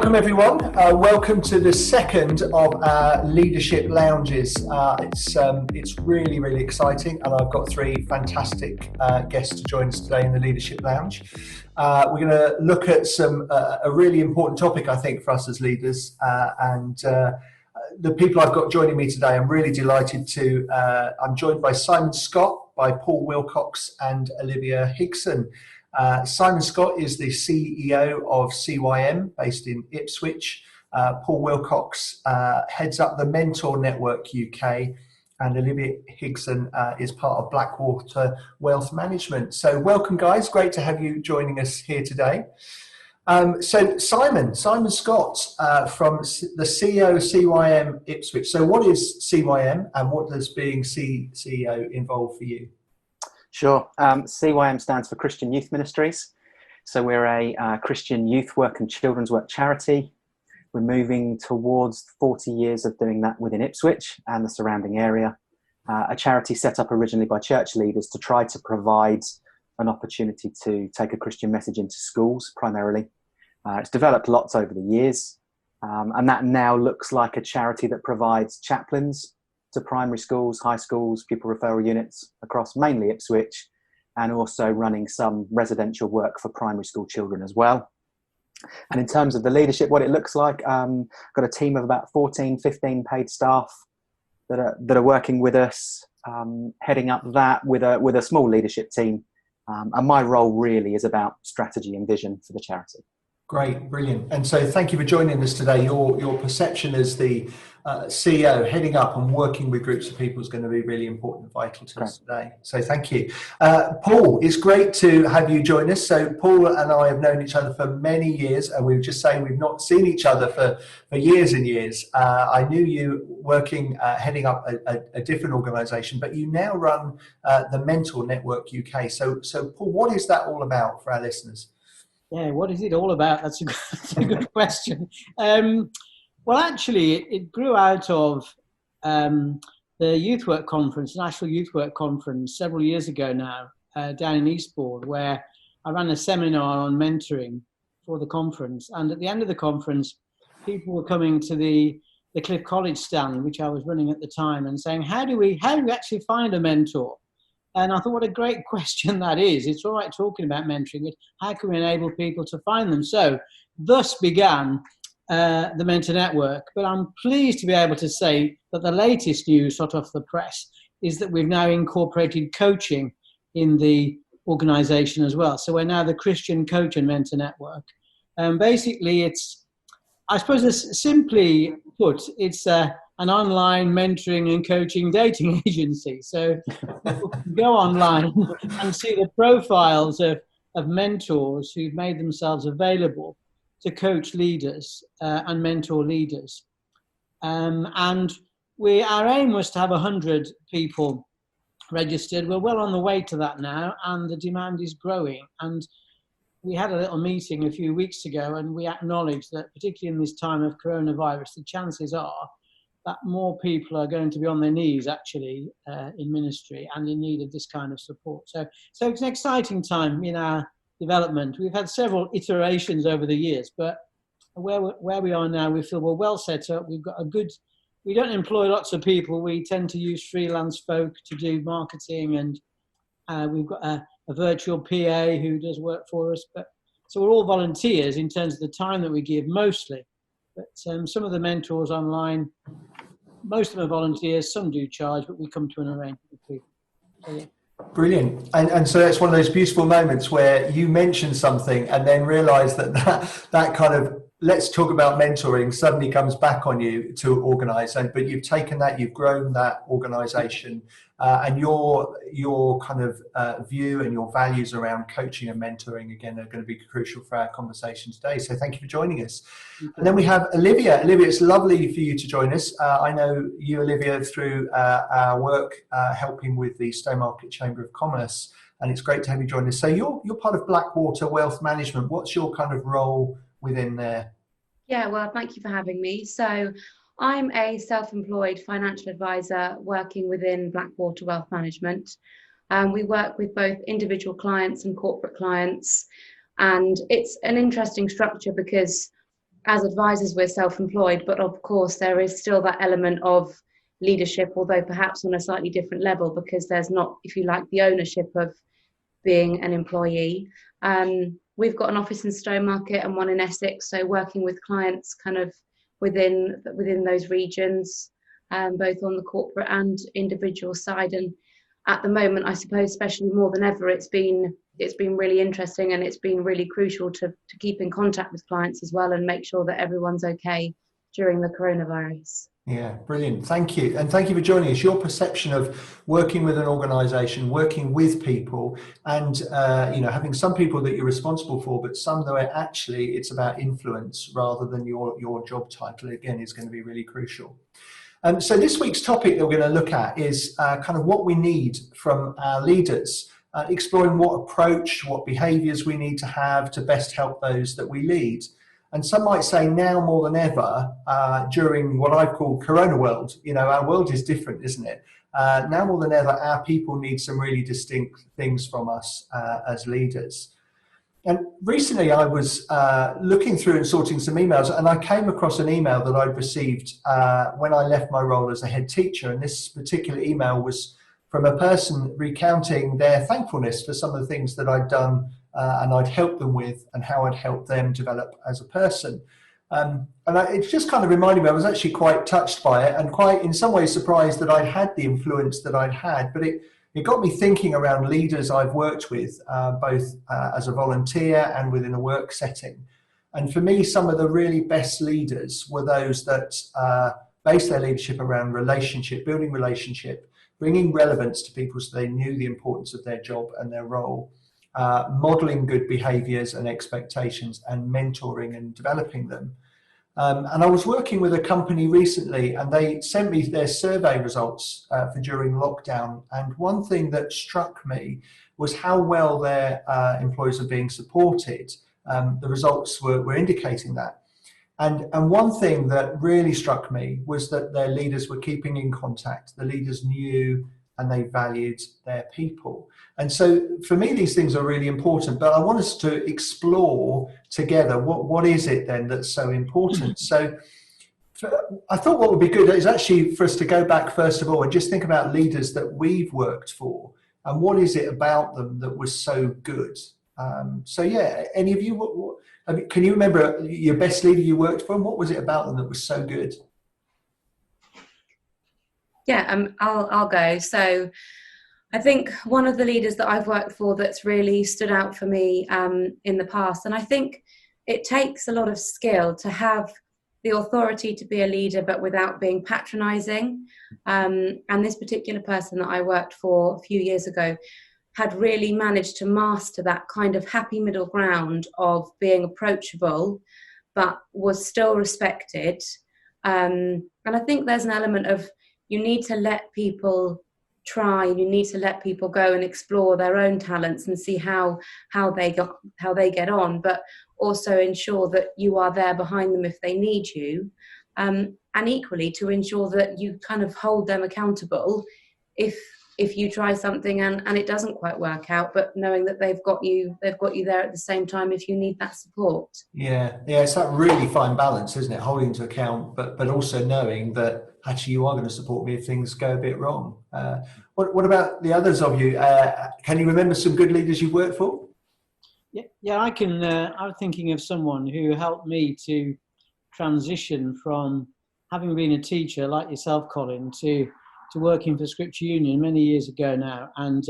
Welcome everyone. Welcome to the second of our leadership lounges. It's really exciting, and I've got three fantastic guests to join us today in the leadership lounge. We're going to look at a really important topic, I think, for us as leaders, and the people I've got joining me today, I'm really delighted to. I'm joined by Simon Scott, by Paul Wilcox, and Olivia Higson. Simon Scott is the CEO of CYM based in Ipswich. Paul Wilcox heads up the Mentor Network UK, and Olivia Higson is part of Blackwater Wealth Management. So welcome guys, great to have you joining us here today. So Simon Scott from the CEO of CYM Ipswich. So what is CYM and what does being CEO involve for you? Sure. CYM stands for Christian Youth Ministries. So we're a Christian youth work and children's work charity. We're moving towards 40 years of doing that within Ipswich and the surrounding area. A charity set up originally by church leaders to try to provide an opportunity to take a Christian message into schools primarily. It's developed lots over the years, and that now looks like a charity that provides chaplains to primary schools, high schools, pupil referral units across mainly Ipswich, and also running some residential work for primary school children as well. And in terms of the leadership, what it looks like, got a team of about 14, 15 paid staff that are working with us, heading up that with a small leadership team. And my role really is about strategy and vision for the charity. Great, brilliant. And so thank you for joining us today. Your perception as the CEO heading up and working with groups of people is going to be really important and vital to us today. So thank you. Paul, it's great to have you join us. So Paul and I have known each other for many years, and we were just saying we've not seen each other for years and years. I knew you working, heading up a different organisation, but you now run the Mentor Network UK. So Paul, what is that all about for our listeners? Yeah, what is it all about? That's a good question. Well, actually, it grew out of the Youth Work Conference, National Youth Work Conference, several years ago now, down in Eastbourne, where I ran a seminar on mentoring for the conference. And at the end of the conference, people were coming to the Cliff College stand, which I was running at the time, and saying, how do we actually find a mentor? And I thought, what a great question that is. It's all right talking about mentoring, but how can we enable people to find them? So thus began the Mentor Network. But I'm pleased to be able to say that the latest news hot off the press is that we've now incorporated coaching in the organisation as well. So we're now the Christian Coach and Mentor Network. Basically, I suppose simply put, it's an online mentoring and coaching dating agency. So people can go online and see the profiles of mentors who've made themselves available to coach leaders and mentor leaders. And our aim was to have 100 people registered. We're well on the way to that now, and the demand is growing. And we had a little meeting a few weeks ago, and we acknowledged that, particularly in this time of coronavirus, the chances are that more people are going to be on their knees, actually, in ministry and in need of this kind of support. So it's an exciting time in our development. We've had several iterations over the years, but where we are now, we feel we're well set up. We've got we don't employ lots of people. We tend to use freelance folk to do marketing, and we've got a virtual PA who does work for us. So we're all volunteers in terms of the time that we give, mostly. But some of the mentors online, most of them are volunteers, some do charge, but we come to an arrangement with people. So, yeah. Brilliant. And so that's one of those beautiful moments where you mention something and then realise that kind of, let's talk about mentoring, suddenly comes back on you to organise. But you've taken that, you've grown that organisation, and your kind of view and your values around coaching and mentoring, again, are going to be crucial for our conversation today. So thank you for joining us. And then we have Olivia. Olivia, it's lovely for you to join us. I know you, Olivia, through our work helping with the Stowmarket Chamber of Commerce, and it's great to have you join us. So you're part of Blackwater Wealth Management. What's your kind of role within there? Yeah, well, thank you for having me. So I'm a self-employed financial advisor working within Blackwater Wealth Management. We work with both individual clients and corporate clients, and it's an interesting structure because as advisors, we're self-employed, but of course there is still that element of leadership, although perhaps on a slightly different level, because there's not, if you like, the ownership of being an employee. We've got an office in Stowmarket and one in Essex, so working with clients kind of within those regions, both on the corporate and individual side. And at the moment, I suppose, especially more than ever, it's been really interesting, and it's been really crucial to keep in contact with clients as well and make sure that everyone's okay during the coronavirus. Yeah, brilliant. Thank you. And thank you for joining us. Your perception of working with an organisation, working with people, and having some people that you're responsible for, but some that actually it's about influence rather than your job title, again, is going to be really crucial. So this week's topic that we're going to look at is kind of what we need from our leaders, exploring what approach, what behaviours we need to have to best help those that we lead. And some might say now more than ever, during what I've called Corona world, our world is different, isn't it? Now more than ever, our people need some really distinct things from us as leaders. And recently I was looking through and sorting some emails, and I came across an email that I'd received when I left my role as a head teacher. And this particular email was from a person recounting their thankfulness for some of the things that I'd done and I'd helped them with, and how I'd helped them develop as a person. It just kind of reminded me, I was actually quite touched by it, and quite in some ways surprised that I'd had the influence that I'd had. But it got me thinking around leaders I've worked with, both as a volunteer and within a work setting. And for me, some of the really best leaders were those that based their leadership around relationship, building relationship, bringing relevance to people so they knew the importance of their job and their role. Modeling good behaviours and expectations, and mentoring and developing them. And I was working with a company recently, and they sent me their survey results for during lockdown. And one thing that struck me was how well their employees are being supported. The results were indicating that. And one thing that really struck me was that their leaders were keeping in contact. The leaders knew and they valued their people. And so for me, these things are really important, but I want us to explore together what is it then that's so important. So I thought what would be good is actually for us to go back first of all and just think about leaders that we've worked for, and what is it about them that was so good. So yeah, any of you, can you remember your best leader you worked for, and what was it about them that was so good? Yeah, I'll go. So I think one of the leaders that I've worked for that's really stood out for me in the past, and I think it takes a lot of skill to have the authority to be a leader, but without being patronising. And this particular person that I worked for a few years ago had really managed to master that kind of happy middle ground of being approachable, but was still respected. And I think there's an element of, you need to let people try, you need to let people go and explore their own talents and see how they get on, but also ensure that you are there behind them if they need you, and equally to ensure that you kind of hold them accountable if you try something and it doesn't quite work out, but knowing that they've got you there at the same time if you need that support. Yeah, it's that really fine balance, isn't it? Holding to account, but also knowing that actually you are going to support me if things go a bit wrong. What about the others of you? Can you remember some good leaders you've worked for? Yeah, I can. I'm thinking of someone who helped me to transition from having been a teacher like yourself, Colin, to working for Scripture Union many years ago now. And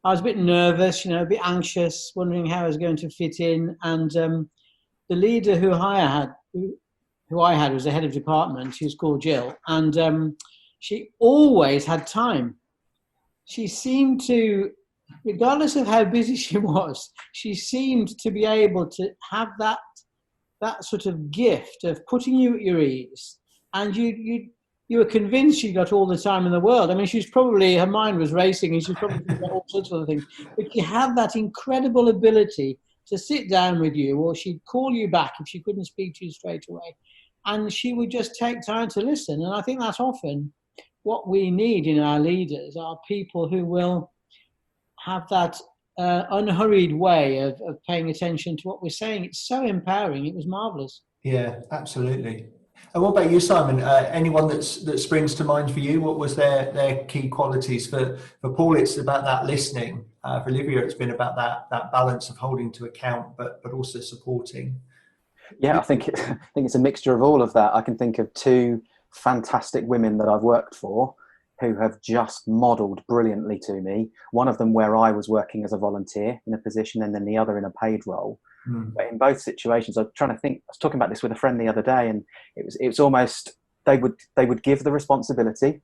I was a bit nervous, a bit anxious, wondering how I was going to fit in. And the leader who I had was the head of department. She was called Jill, and she always had time. She seemed to, regardless of how busy she was, she seemed to be able to have that sort of gift of putting you at your ease, and you were convinced she got all the time in the world. I mean, her mind was racing, and she was probably thinking about all sorts of other things. But she had that incredible ability to sit down with you, or she'd call you back if she couldn't speak to you straight away. And she would just take time to listen. And I think that's often what we need in our leaders, are people who will have that unhurried way of paying attention to what we're saying. It's so empowering. It was marvellous. Yeah, absolutely. And what about you, Simon? Anyone that springs to mind for you? What was their key qualities? For Paul, it's about that listening. For Olivia, it's been about that balance of holding to account, but also supporting. Yeah, I think it's a mixture of all of that. I can think of two fantastic women that I've worked for who have just modelled brilliantly to me. One of them where I was working as a volunteer in a position, and then the other in a paid role. But in both situations, I'm trying to think. I was talking about this with a friend the other day, and it was almost they would give the responsibility,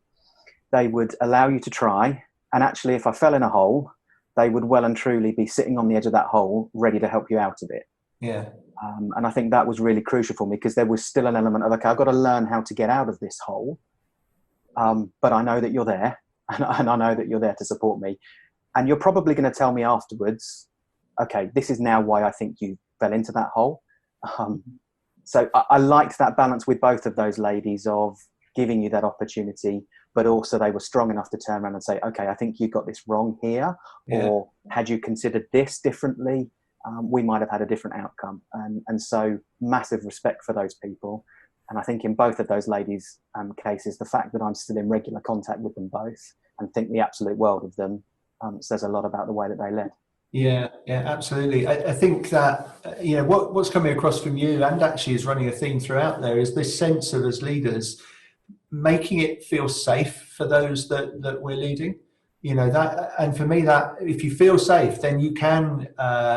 they would allow you to try, and actually, if I fell in a hole, they would well and truly be sitting on the edge of that hole, ready to help you out of it. Yeah. And I think that was really crucial for me, because there was still an element of, okay, I've got to learn how to get out of this hole, but I know that you're there, and I know that you're there to support me, and you're probably going to tell me afterwards, okay, this is now why I think you fell into that hole. So I liked that balance with both of those ladies of giving you that opportunity, but also they were strong enough to turn around and say, okay, I think you got this wrong here, or had you considered this differently, we might have had a different outcome. And so massive respect for those people. And I think in both of those ladies' cases, the fact that I'm still in regular contact with them both and think the absolute world of them says a lot about the way that they led. Yeah, absolutely. I think that, what's coming across from you, and actually is running a theme throughout there, is this sense of, as leaders, making it feel safe for those that we're leading. That, and for me, that if you feel safe, then you can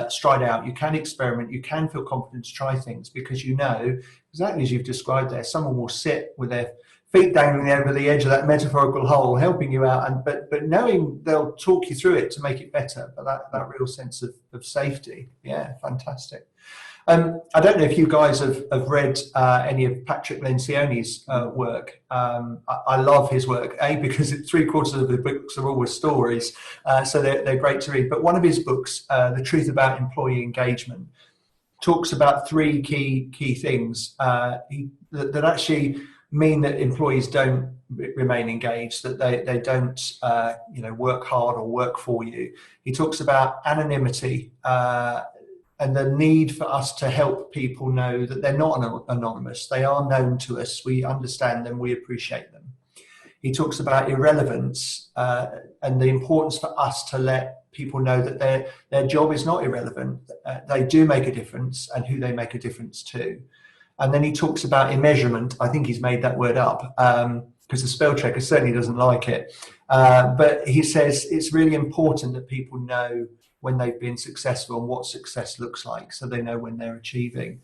stride out, you can experiment, you can feel confident to try things, because exactly as you've described there, someone will sit with their feet dangling over the edge of that metaphorical hole, helping you out, but knowing they'll talk you through it to make it better. But that real sense of safety, fantastic. I don't know if you guys have read any of Patrick Lencioni's work. I love his work, because 3/4 of the books are always stories, so they're great to read. But one of his books, The Truth About Employee Engagement, talks about three key things that actually mean that employees don't remain engaged, that they don't work hard or work for you. He talks about anonymity, and the need for us to help people know that they're not anonymous. They are known to us. We understand them. We appreciate them. He talks about irrelevance, and the importance for us to let people know that their job is not irrelevant. They do make a difference, and who they make a difference to. And then he talks about immeasurement. I think he's made that word up, because the spell checker certainly doesn't like it. But he says it's really important that people know when they've been successful and what success looks like, so they know when they're achieving.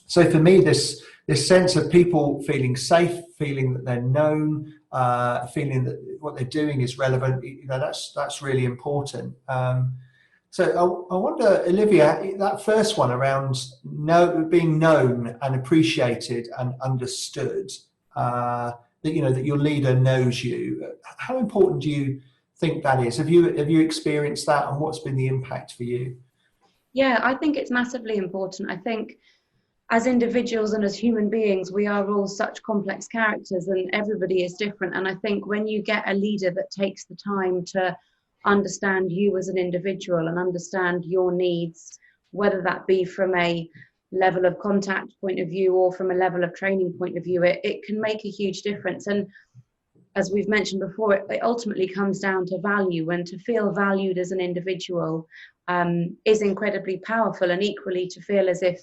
So for me, this sense of people feeling safe, feeling that they're known, feeling that what they're doing is relevant, that's really important. So I wonder, Olivia, that first one around being known and appreciated and understood, that your leader knows you. How important do you think that is? Have you experienced that, and what's been the impact for you? Yeah, I think it's massively important. I think as individuals and as human beings, we are all such complex characters, and everybody is different. And I think when you get a leader that takes the time to understand you as an individual and understand your needs, whether that be from a level of contact point of view or from a level of training point of view, it can make a huge difference. And as we've mentioned before, it ultimately comes down to value, and to feel valued as an individual is incredibly powerful. And equally, to feel as if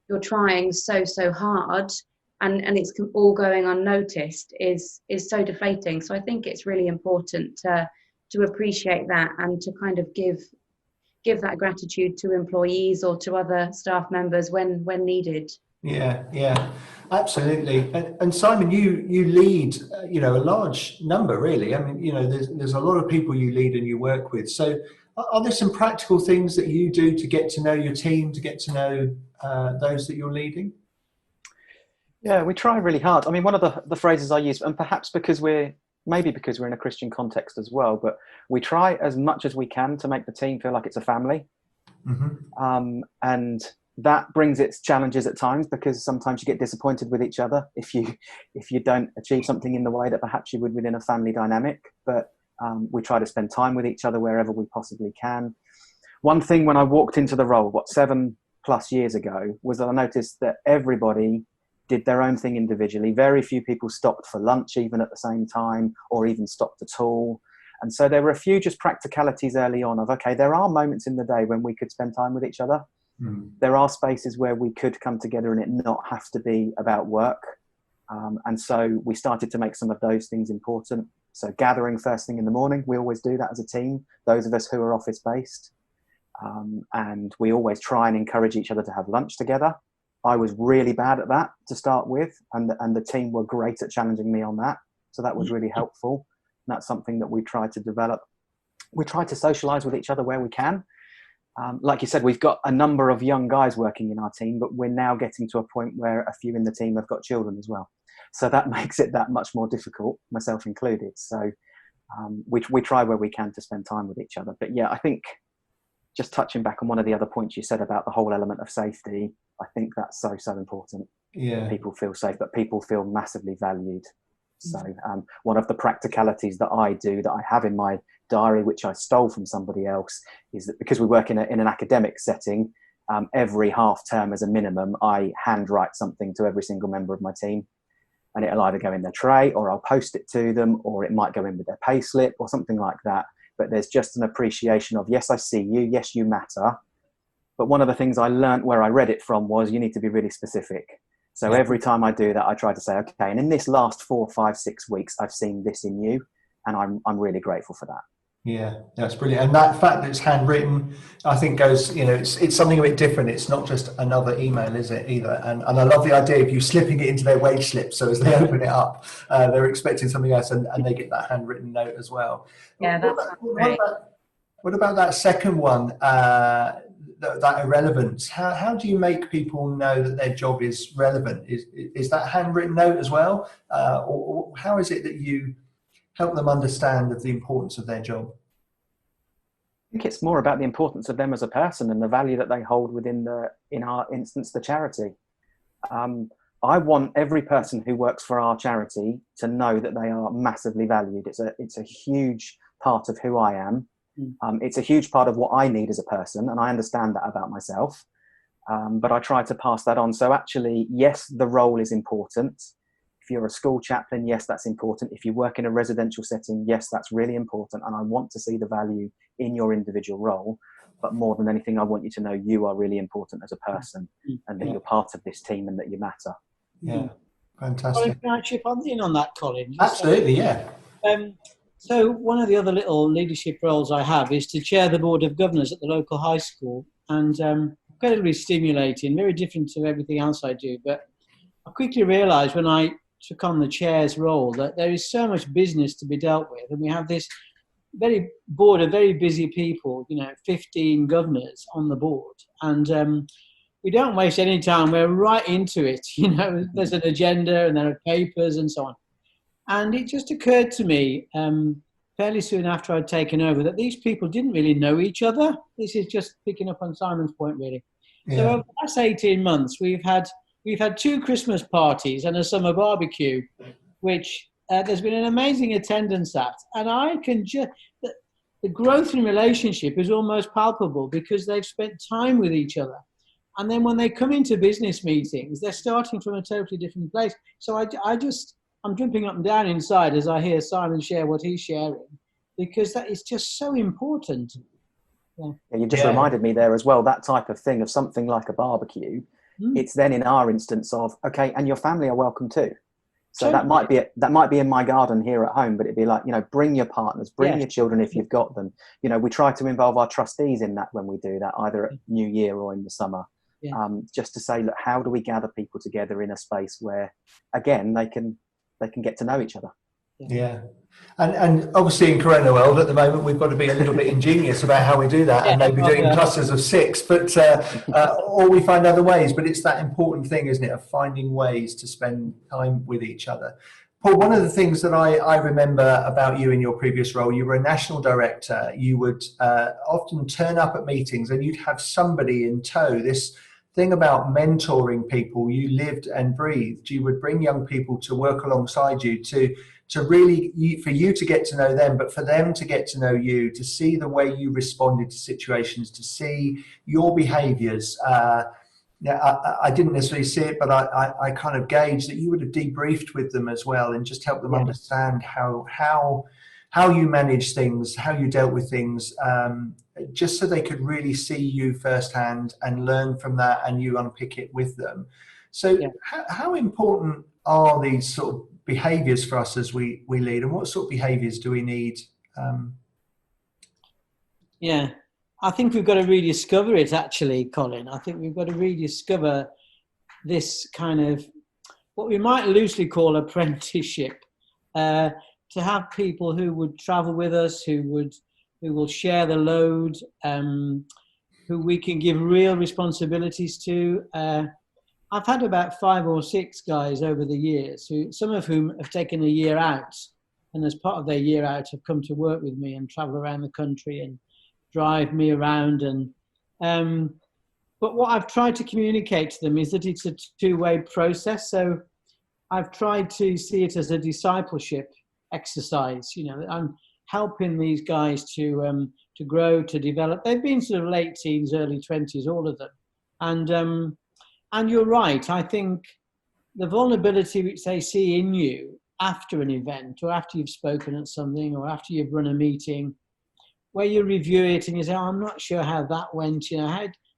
you're trying so hard and it's all going unnoticed is so deflating. So I think it's really important to appreciate that, and to kind of give that gratitude to employees or to other staff members when needed. Yeah, absolutely. And Simon, you lead, a large number, really. I mean, there's a lot of people you lead and you work with. So are there some practical things that you do to get to know your team, to get to know those that you're leading? Yeah, we try really hard. I mean, one of the phrases I use, and perhaps because we're in a Christian context as well, but we try as much as we can to make the team feel like it's a family. Mm-hmm. And that brings its challenges at times, because sometimes you get disappointed with each other if you don't achieve something in the way that perhaps you would within a family dynamic. But we try to spend time with each other wherever we possibly can. One thing when I walked into the role, plus years ago was that I noticed that everybody did their own thing individually. Very few people stopped for lunch even at the same time, or even stopped at all. And so there were a few just practicalities early on of, okay, there are moments in the day when we could spend time with each other. There are spaces where we could come together and it not have to be about work. And so we started to make some of those things important. So gathering first thing in the morning, we always do that as a team, those of us who are office-based. And we always try and encourage each other to have lunch together. I was really bad at that to start with, and the team were great at challenging me on that. So that was really helpful. And that's something that we try to develop. We try to socialise with each other where we can. Like you said, we've got a number of young guys working in our team, but we're now getting to a point where a few in the team have got children as well. So that makes it that much more difficult, myself included. So we try where we can to spend time with each other. But yeah, I think just touching back on one of the other points you said about the whole element of safety, I think that's so important. Yeah. People feel safe, but people feel massively valued. So one of the practicalities that I do, that I have in my diary, which I stole from somebody else, is that because we work in an academic setting, every half term as a minimum, I handwrite something to every single member of my team. And it'll either go in their tray, or I'll post it to them, or it might go in with their pay slip or something like that. But there's just an appreciation of, yes, I see you. Yes, you matter. But one of the things I learned where I read it from was you need to be really specific. So every time I do that, I try to say, okay, and in this last 4, 5, 6 weeks, I've seen this in you, and I'm really grateful for that. Yeah, that's brilliant. And that fact that it's handwritten, I think goes, it's something a bit different. It's not just another email, is it, either? And I love the idea of you slipping it into their wage slip. So as they open it up, they're expecting something else, and they get that handwritten note as well. Yeah, that's great. What about that second one, that irrelevance? How do you make people know that their job is relevant? Is that handwritten note as well? Or how is it that you help them understand of the importance of their job? I think it's more about the importance of them as a person and the value that they hold within in our instance, the charity. I want every person who works for our charity to know that they are massively valued. It's a huge part of who I am. It's a huge part of what I need as a person, and I understand that about myself. But I try to pass that on. So actually, yes, the role is important. If you're a school chaplain, yes, that's important. If you work in a residential setting, yes, that's really important. And I want to see the value in your individual role. But more than anything, I want you to know you are really important as a person, and that you're part of this team and that you matter. Yeah, fantastic. Can I chip in on that, Colin? Absolutely, yeah. So one of the other little leadership roles I have is to chair the Board of Governors at the local high school. And incredibly stimulating, very different to everything else I do. But I quickly realised when I took on the chair's role that there is so much business to be dealt with, and we have this board of very busy people, 15 governors on the board, and we don't waste any time. We're right into it. There's an agenda and there are papers and so on. And it just occurred to me fairly soon after I'd taken over that these people didn't really know each other. This is just picking up on Simon's point, really. Yeah. So over the last 18 months, we've had 2 Christmas parties and a summer barbecue, which there's been an amazing attendance at. And I can the growth in relationship is almost palpable because they've spent time with each other. And then when they come into business meetings, they're starting from a totally different place. So I'm jumping up and down inside as I hear Simon share what he's sharing, because that is just so important. Yeah, you just reminded me there as well, that type of thing of something like a barbecue. It's then in our instance of, okay, and your family are welcome too. So that might be in my garden here at home, but it'd be like, bring your partners, bring your children if you've got them. We try to involve our trustees in that when we do that, either at New Year or in the summer, just to say, look, how do we gather people together in a space where, again, they can get to know each other. Yeah. And obviously in Corona world at the moment, we've got to be a little bit ingenious about how we do that, and maybe doing clusters of 6, but or we find other ways. But it's that important thing, isn't it, of finding ways to spend time with each other. Paul, one of the things that I remember about you in your previous role, you were a national director. You would often turn up at meetings and you'd have somebody in tow. This thing about mentoring people, you lived and breathed. You would bring young people to work alongside you to to really, for you to get to know them, but for them to get to know you, to see the way you responded to situations, to see your behaviours. Yeah, I didn't necessarily see it, but I kind of gauged that you would have debriefed with them as well and just helped them understand how you manage things, how you dealt with things, just so they could really see you firsthand and learn from that, and you unpick it with them. So how important are these sort of behaviours for us as we lead, and what sort of behaviours do we need? I think we've got to rediscover it, actually, Colin. I think we've got to rediscover this kind of what we might loosely call apprenticeship, to have people who would travel with us, who will share the load, who we can give real responsibilities to. I've had about 5 or 6 guys over the years, some of whom have taken a year out, and as part of their year out have come to work with me and travel around the country and drive me around. But what I've tried to communicate to them is that it's a two-way process. So I've tried to see it as a discipleship exercise. I'm helping these guys to grow, to develop. They've been sort of late teens, early 20s, all of them. And you're right. I think the vulnerability which they see in you after an event, or after you've spoken at something, or after you've run a meeting, where you review it and you say, I'm not sure how that went,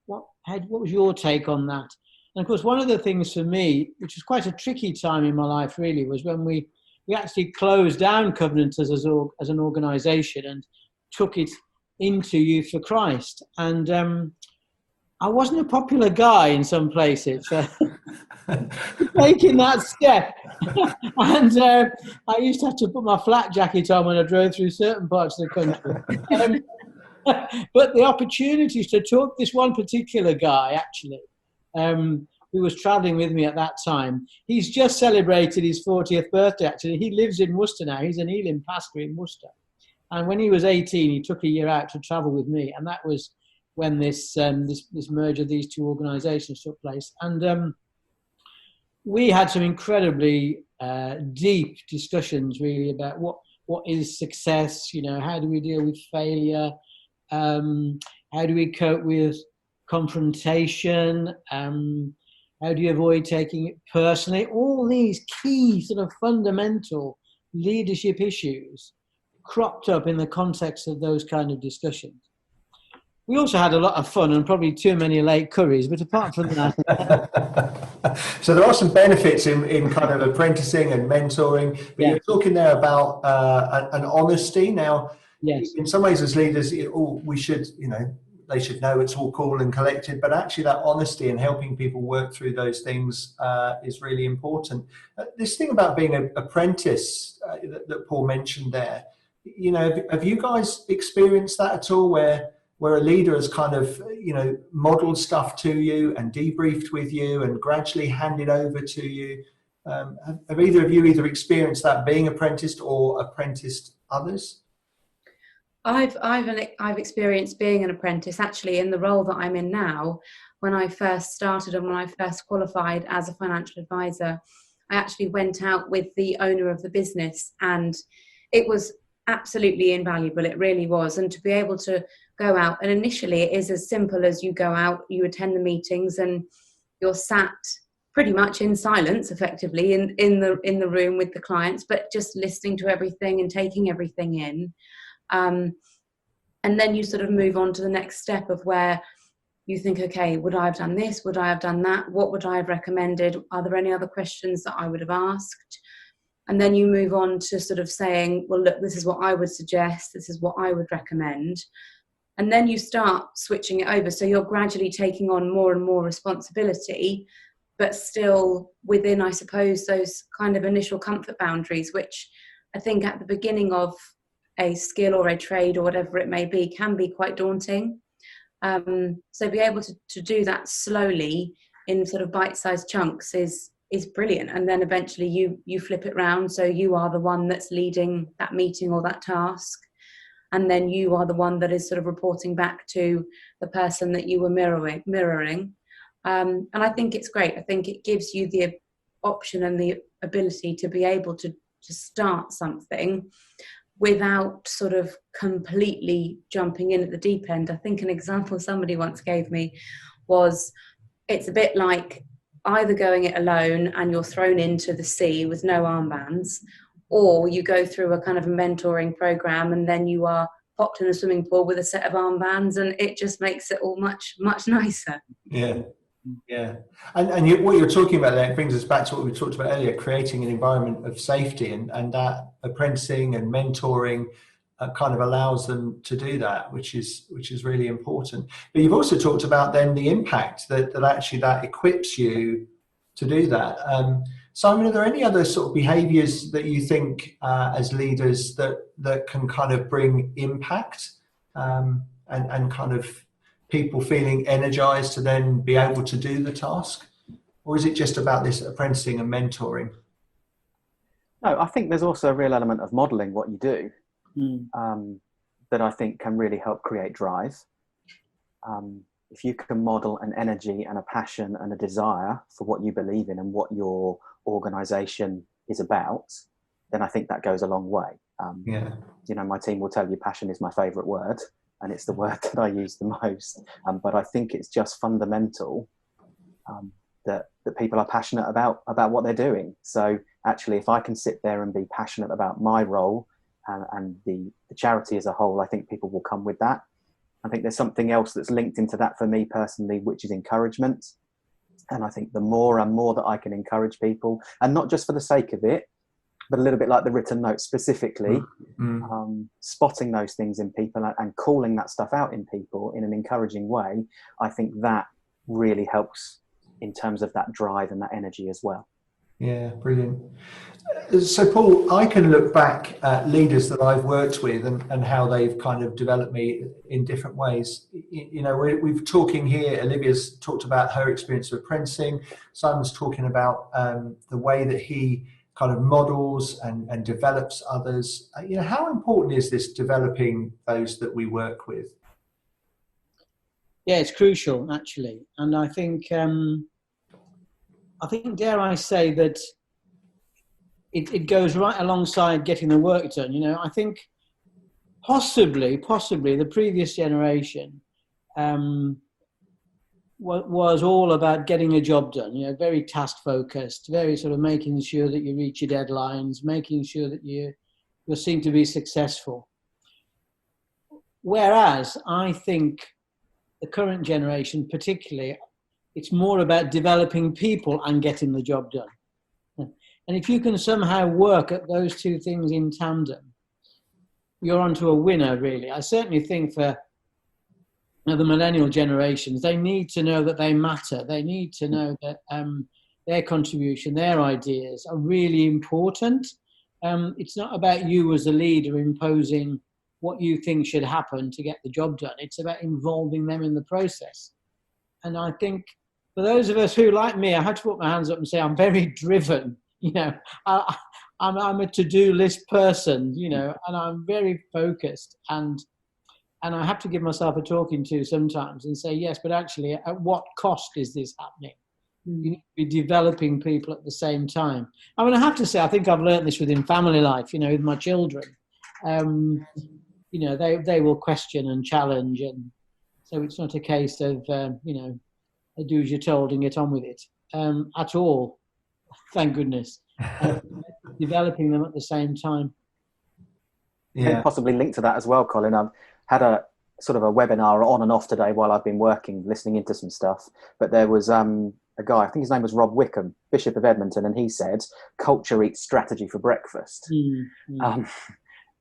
what was your take on that? And of course, one of the things for me, which was quite a tricky time in my life really, was when we actually closed down Covenant as an organisation and took it into Youth for Christ. And I wasn't a popular guy in some places, taking that step. And I used to have to put my flak jacket on when I drove through certain parts of the country. But the opportunities to talk to this one particular guy, actually, who was travelling with me at that time, he's just celebrated his 40th birthday, actually. He lives in Worcester now. He's an Elim pastor in Worcester. And when he was 18, he took a year out to travel with me. And that was when this merger of these two organisations took place. And we had some incredibly deep discussions, really, about what is success, how do we deal with failure, how do we cope with confrontation, how do you avoid taking it personally. All these key sort of fundamental leadership issues cropped up in the context of those kind of discussions. We also had a lot of fun and probably too many late curries, but apart from that... So there are some benefits in kind of apprenticing and mentoring, but you're talking there about an honesty. Now, in some ways as leaders, we should, they should know it's all cool and collected, but actually that honesty and helping people work through those things is really important. This thing about being an apprentice that Paul mentioned there, have you guys experienced that at all, where a leader has kind of, modeled stuff to you and debriefed with you and gradually handed over to you? Have either of you experienced that, being apprenticed or apprenticed others? I've experienced being an apprentice, actually, in the role that I'm in now. When I first started and when I first qualified as a financial advisor, I actually went out with the owner of the business, and it was absolutely invaluable. It really was. And to be able to go out, and initially it is as simple as you go out, you attend the meetings, and you're sat pretty much in silence, effectively, in the room with the clients, but just listening to everything and taking everything in. And then you sort of move on to the next step of where you think, okay, would I have done this? Would I have done that? What would I have recommended? Are there any other questions that I would have asked? And then you move on to sort of saying, well, look, this is what I would suggest. This is what I would recommend. And then you start switching it over. So you're gradually taking on more and more responsibility, but still within, I suppose, those kind of initial comfort boundaries, which I think at the beginning of a skill or a trade or whatever it may be can be quite daunting. So be able to do that slowly in sort of bite-sized chunks is brilliant. And then eventually you flip it round, so you are the one that's leading that meeting or that task, and then you are the one that is sort of reporting back to the person that you were mirroring. And I think it's great. I think it gives you the option and the ability to be able to to start something without sort of completely jumping in at the deep end. I think an example somebody once gave me was, it's a bit like either going it alone and you're thrown into the sea with no armbands, or you go through a kind of a mentoring program and then you are popped in a swimming pool with a set of armbands, and it just makes it all much nicer. Yeah. Yeah, and what you're talking about there brings us back to what we talked about earlier, creating an environment of safety, and that apprenticing and mentoring kind of allows them to do that, which is really important. But you've also talked about then the impact that actually that equips you to do that. Simon, are there any other sort of behaviours that you think as leaders that can kind of bring impact and kind of people feeling energized to then be able to do the task? Or is it just about this apprenticing and mentoring? No, I think there's also a real element of modelling what you do that I think can really help create drive. If you can model an energy and a passion and a desire for what you believe in and what your organisation is about, then I think that goes a long way. You know, my team will tell you passion is my favourite word, and it's the word that I use the most. But I think it's just fundamental that people are passionate about what they're doing. So actually, if I can sit there and be passionate about my role and the charity as a whole, I think people will come with that. I think there's something else that's linked into that for me personally, which is encouragement. And I think the more and more that I can encourage people, and not just for the sake of it, but a little bit like the written note specifically, spotting those things in people and calling that stuff out in people in an encouraging way, I think that really helps in terms of that drive and that energy as well. Yeah, brilliant. So Paul, I can look back at leaders that I've worked with and how they've kind of developed me in different ways. You know, we've talking here, Olivia's talked about her experience of apprenticing, Simon's talking about the way that he kind of models and develops others. You know, how important is this developing those that we work with? Yeah, it's crucial actually, and I think dare I say that it goes right alongside getting the work done. You know, I think possibly the previous generation was all about getting a job done, you know, very task focused, very sort of making sure that you reach your deadlines, making sure that you're seen to be successful. Whereas I think the current generation particularly, it's more about developing people and getting the job done. And if you can somehow work at those two things in tandem, you're onto a winner, really. I certainly think for the millennial generations, they need to know that they matter. They need to know that their contribution, their ideas are really important. It's not about you as a leader imposing what you think should happen to get the job done. It's about involving them in the process. And I think for those of us who, like me, I had to put my hands up and say I'm very driven. You know, I'm a to-do list person, you know, and I'm very focused, and I have to give myself a talking to sometimes and say, yes, but actually, at what cost is this happening? You need to be developing people at the same time. I mean, I have to say, I think I've learned this within family life, you know, with my children. You know, they will question and challenge, and so it's not a case of, you know, do as you're told and get on with it at all. Thank goodness. Developing them at the same time. Yeah. And possibly linked to that as well, Colin. I've had a sort of a webinar on and off today while I've been working, listening into some stuff. But there was a guy, I think his name was Rob Wickham, Bishop of Edmonton, and he said, culture eats strategy for breakfast. And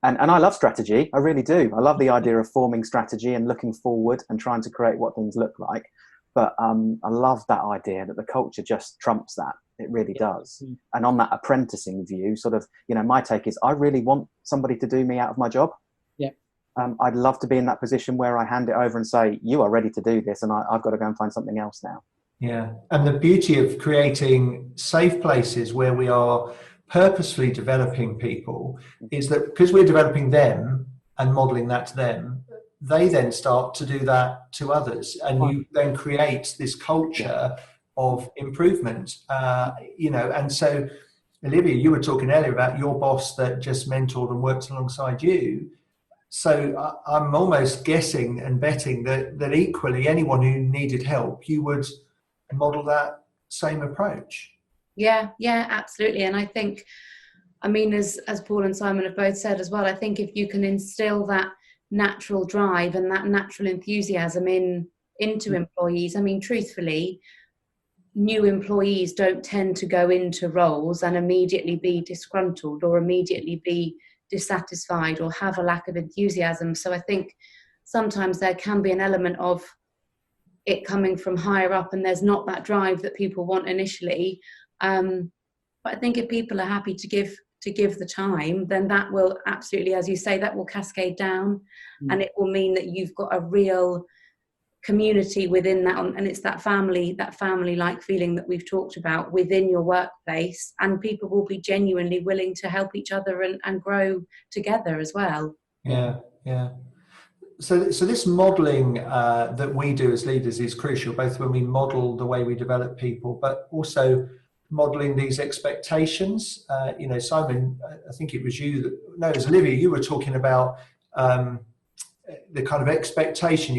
I love strategy. I really do. I love the idea of forming strategy and looking forward and trying to create what things look like. But I love that idea that the culture just trumps that. It really does. And on that apprenticing view, sort of, you know, my take is I really want somebody to do me out of my job. Yeah. I'd love to be in that position where I hand it over and say, you are ready to do this, and I've got to go and find something else now. Yeah. And the beauty of creating safe places where we are purposefully developing people is that because we're developing them and modeling that to them, they then start to do that to others, and you then create this culture of improvement, you know. And so Olivia, you were talking earlier about your boss that just mentored and worked alongside you. So I'm almost guessing and betting that equally anyone who needed help, you would model that same approach. Yeah, absolutely. And I think, I mean, as Paul and Simon have both said as well, I think if you can instill that natural drive and that natural enthusiasm into employees, I mean, truthfully, new employees don't tend to go into roles and immediately be disgruntled or immediately be dissatisfied or have a lack of enthusiasm. So I think sometimes there can be an element of it coming from higher up and there's not that drive that people want initially. But I think if people are happy to give the time, then that will absolutely, as you say, that will cascade down, and it will mean that you've got a real community within that, and it's that family-like feeling that we've talked about within your workplace, and people will be genuinely willing to help each other and grow together as well. Yeah. So this modelling that we do as leaders is crucial, both when we model the way we develop people, but also modelling these expectations. Simon, I think it was you it was Olivia, you were talking about the kind of expectation.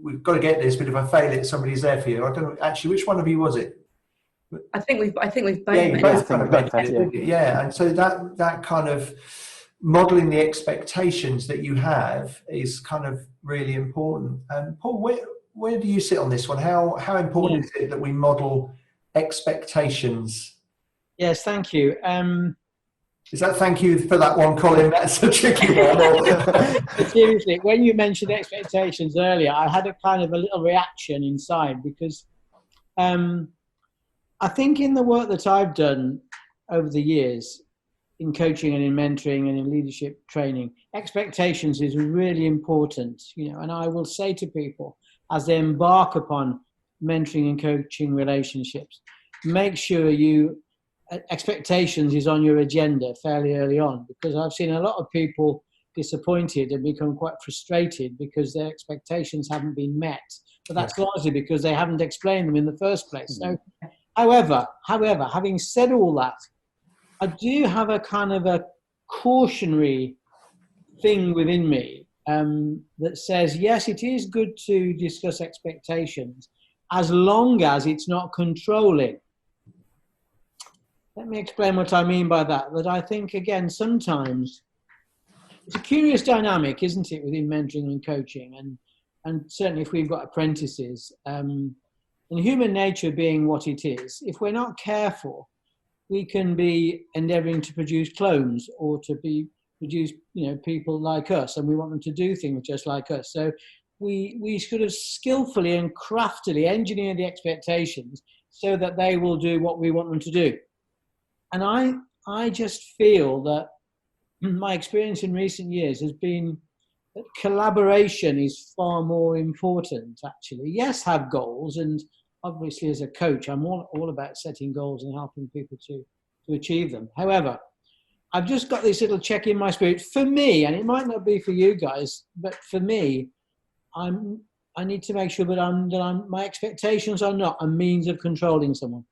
We've got to get this, but if I fail it, somebody's there for you. I don't know, actually, which one of you was it? I think we've both. Yeah, you both kind of mentioned it. Yeah, and so that kind of modelling the expectations that you have is kind of really important. And Paul, where do you sit on this one? How important is it that we model expectations? Yes, thank you. Is that thank you for that one, Colin? That's a tricky one. Seriously, when you mentioned expectations earlier, I had a kind of a little reaction inside because I think in the work that I've done over the years in coaching and in mentoring and in leadership training, expectations is really important, and I will say to people as they embark upon mentoring and coaching relationships, make sure expectations is on your agenda fairly early on, because I've seen a lot of people disappointed and become quite frustrated because their expectations haven't been met, but that's largely because they haven't explained them in the first place. So however, having said all that, I do have a kind of a cautionary thing within me that says, yes, it is good to discuss expectations as long as it's not controlling. Let me explain what I mean by that. That I think, again, sometimes it's a curious dynamic, isn't it, within mentoring and coaching, and certainly if we've got apprentices, and human nature being what it is, if we're not careful, we can be endeavouring to produce clones or to produce people like us, and we want them to do things just like us. So we sort of skillfully and craftily engineer the expectations so that they will do what we want them to do. And I just feel that my experience in recent years has been that collaboration is far more important, actually. Yes, have goals, and obviously as a coach, I'm all about setting goals and helping people to achieve them. However, I've just got this little check in my spirit. For me, and it might not be for you guys, but for me, I need to make sure that my expectations are not a means of controlling someone.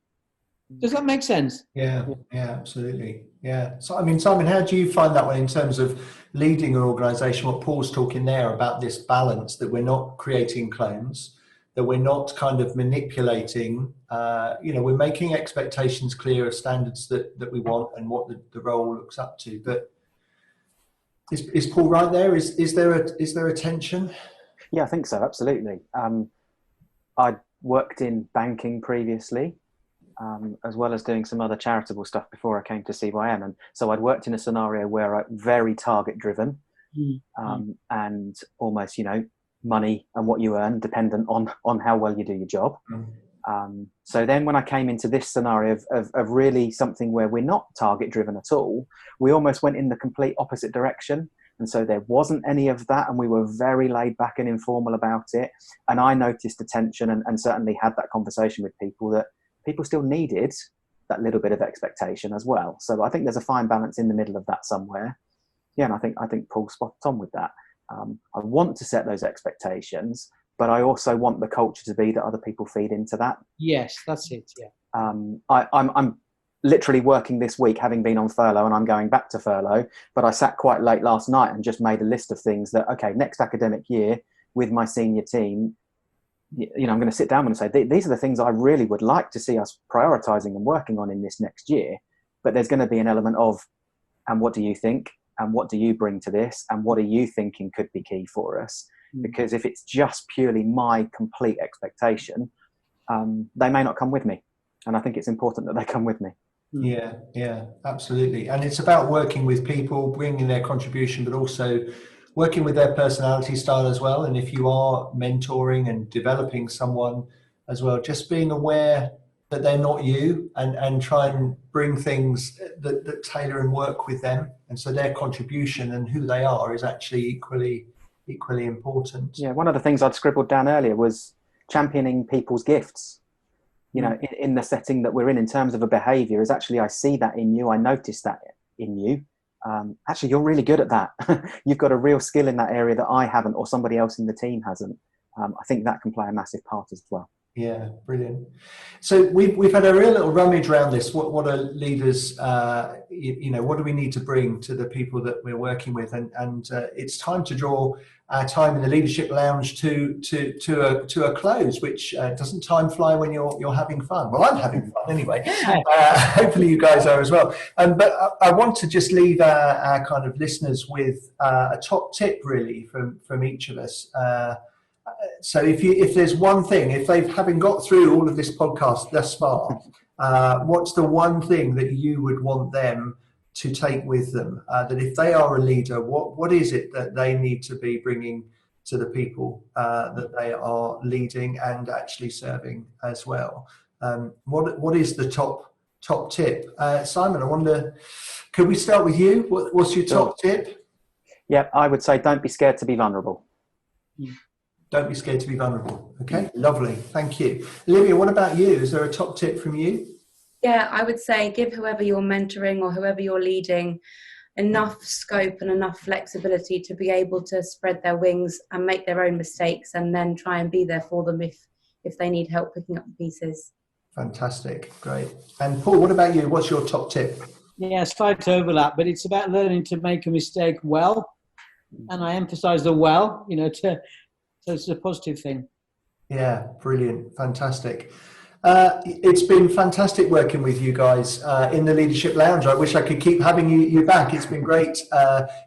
Does that make sense? Yeah, absolutely. Yeah. So, I mean, Simon, how do you find that one in terms of leading an organisation? What Paul's talking there about this balance, that we're not creating clones, that we're not kind of manipulating, we're making expectations clear of standards that we want and what the role looks up to. But is Paul right there? Is there a tension? Yeah, I think so. Absolutely. I'd worked in banking previously, as well as doing some other charitable stuff before I came to CYM. And so I'd worked in a scenario where I'm very target driven, and almost, money and what you earn dependent on how well you do your job. So then when I came into this scenario of really something where we're not target driven at all, we almost went in the complete opposite direction. And so there wasn't any of that, and we were very laid back and informal about it. And I noticed the tension and certainly had that conversation with people, that people still needed that little bit of expectation as well. So I think there's a fine balance in the middle of that somewhere. Yeah, and I think Paul's spot on with that. I want to set those expectations, but I also want the culture to be that other people feed into that. Yes, that's it. Yeah. I'm literally working this week, having been on furlough, and I'm going back to furlough, but I sat quite late last night and just made a list of things that, okay, next academic year with my senior team, I'm going to sit down and say, these are the things I really would like to see us prioritising and working on in this next year. But there's going to be an element of, and what do you think? And what do you bring to this? And what are you thinking could be key for us? Because if it's just purely my complete expectation, they may not come with me. And I think it's important that they come with me. Yeah, absolutely. And it's about working with people, bringing their contribution, but also working with their personality style as well. And if you are mentoring and developing someone as well, just being aware that they're not you, and try and bring things that tailor and work with them. And so their contribution and who they are is actually equally important. Yeah, one of the things I'd scribbled down earlier was championing people's gifts. In the setting that we're in terms of a behaviour, is actually, I see that in you, I notice that in you. Actually, you're really good at that. You've got a real skill in that area that I haven't, or somebody else in the team hasn't. I think that can play a massive part as well. Yeah, brilliant. So we've had a real little rummage around this. What are leaders? What do we need to bring to the people that we're working with? And it's time to draw our time in the Leadership Lounge to a close. Which doesn't time fly when you're having fun? Well, I'm having fun anyway. Hopefully, you guys are as well. But I want to just leave our kind of listeners with a top tip, really, from each of us. So if there's one thing, if they've having got through all of this podcast thus far, what's the one thing that you would want them to take with them? That if they are a leader, what is it that they need to be bringing to the people that they are leading and actually serving as well? What is the top tip? Simon, I wonder, could we start with you? What's your top tip? Yeah, I would say don't be scared to be vulnerable. Don't be scared to be vulnerable. Okay, lovely. Thank you. Olivia, what about you? Is there a top tip from you? Yeah, I would say give whoever you're mentoring or whoever you're leading enough scope and enough flexibility to be able to spread their wings and make their own mistakes, and then try and be there for them if they need help picking up the pieces. Fantastic. Great. And Paul, what about you? What's your top tip? Yeah, slight overlap, but it's about learning to make a mistake well. And I emphasize the well, so it's a positive thing. Yeah, brilliant. Fantastic. It's been fantastic working with you guys in the Leadership Lounge. I wish I could keep having you back. It's been great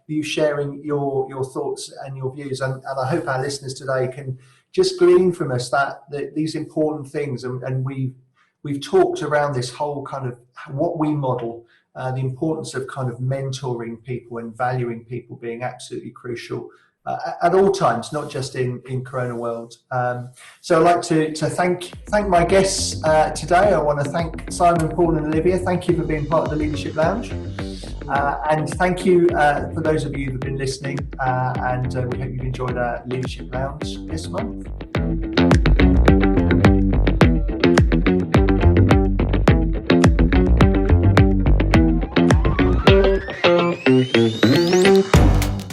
you sharing your thoughts and your views. And I hope our listeners today can just glean from us that these important things. And we've talked around this whole kind of what we model, the importance of kind of mentoring people and valuing people being absolutely crucial at all times, not just in Corona world. So I'd like to thank my guests today. I want to thank Simon, Paul and Olivia. Thank you for being part of the Leadership Lounge. And thank you for those of you who've been listening. And we hope you've enjoyed our Leadership Lounge this month.